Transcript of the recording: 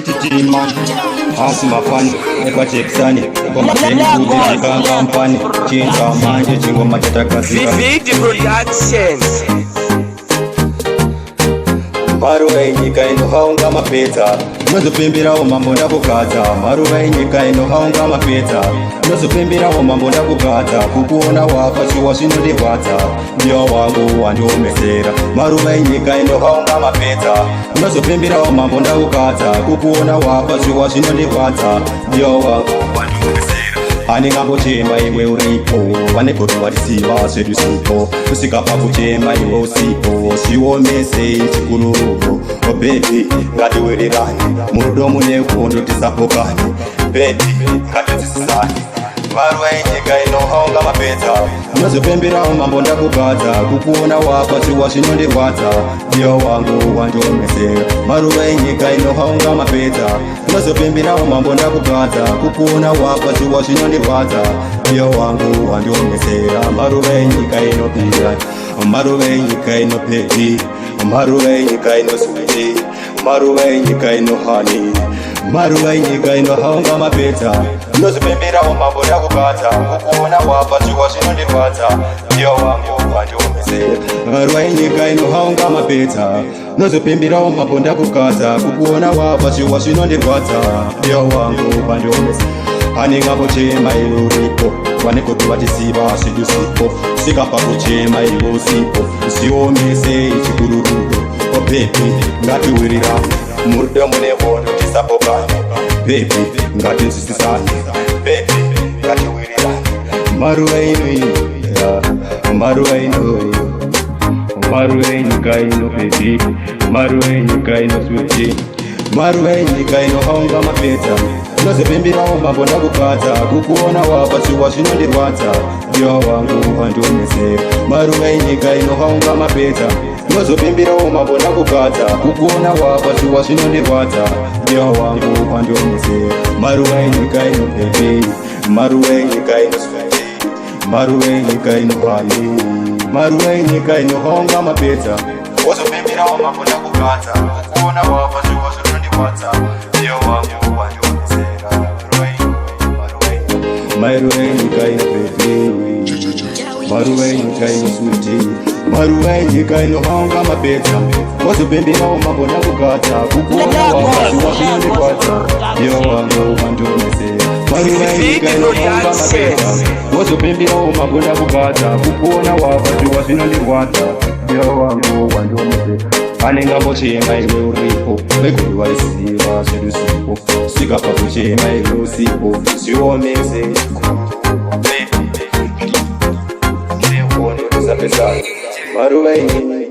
Titiman, Asma Fan, Eva Jackson, Company, Chinga Manje, Chingo Matataka, Vivi Productions. Maruwa enyika inohaunga mapedza unozopemberawo mambo ndakugata. Maruwa enyika inohaunga mapedza unozopemberawo mambo ndakugata. Kukuona wafa chiwa zvinondihwadza, ndiwo wangu wandiomesera. Maruwa enyika inohaunga mapedza unozopemberawo mambo ndakugata. Kukuona wafa chiwa zvinondihwadza, ndiwo wangu wandiomesera. Handingambochema iwe uripo, vane godo varisiva zvedu sipo. Usikapa kuchema iwe usipo, zviomese chikurururo. Bebi ngatiwirirane, murudo mune ukondo tisapokane. Bebi ngatidzisisane. Maruwa enyika inohaunga mapedza unozopemberawo mambo ndakugata. Kukuona wafa chiwa zvinondihwadza, ndiwo wangu wandiomesera. Maruwa enyika inohaunga mapedza unozopemberawo mambo ndakugata. Kukuona wafa chiwa zvinondihwadza, ndiwo wangu wandiomesera. Maruwa enyika inopira, maruwa enyika inopedi, maruwa enyika inoswedi, maruwa enyika inohani. Maruwa enyika inohaunga mapedza unozopemberawo mambo ndakugata. Kukuona wafa chiwa zvinondihwadza, ndiwo wangu wandiomesera. Maruwa enyika inohaunga mapedza unozopemberawo mambo ndakugata. Kukuona wafa chiwa zvinondihwadza, ndiwo wangu wandiomesera. Handingambochema iwe uripo, vane godo vatisiva zvedu sipo. Sikapa kuchema iwe usipo, zviomese chikurururo. Bebi ngatiwirirane, murudo mune hondo tisapokane. Bebi ngatinzwisisane, bebi ngatiwirirane. Maruwa ino, maruwa ino, maruwa enyika ino bebi, maruwa enyika ino switi. Maruwa enyika inohaunga mapedza unozopemberawo mambo ndakugata. Kukuona wafa chiwa zvinondihwadza, ndiwo wangu wandiomesera. Maruwa enyika inohaunga mapedza unozopemberawo mambo ndakugata. Kukuona wafa chiwa zvinondihwadza, ndiwo wangu wandiomesera. Maruwa enyika ino bebi, maruwa enyika ino switi, maruwa enyika inohani. Maruwa enyika inohaunga mapedza unozopemberawo mambo ndakugata. Kukuona wafa chiwa zvinondihwadza, ndiwo wangu wandiomesera. Maruwa enyika ino bebi, maruwa enyika ino switi, maruwa enyika inohaunga mapedza unozopemberawo mambo ndakugata. Kukuona wafa chiwa zvinondihwadza, ndiwo wangu wandiomesera. Maruwa enyika inohaunga mapedza unozopemberawo mambo ndakugata. Kukuona wafa chiwa zvinondihwadza, ndiwo wangu wandiomesera. Handingambochema iwe uripo, vegodo varisiva zvedu sipo. Sikapa kuchema iwe usipo, zviomese chikurururo. Bebi nehondo tisapesana. Maruwa enyika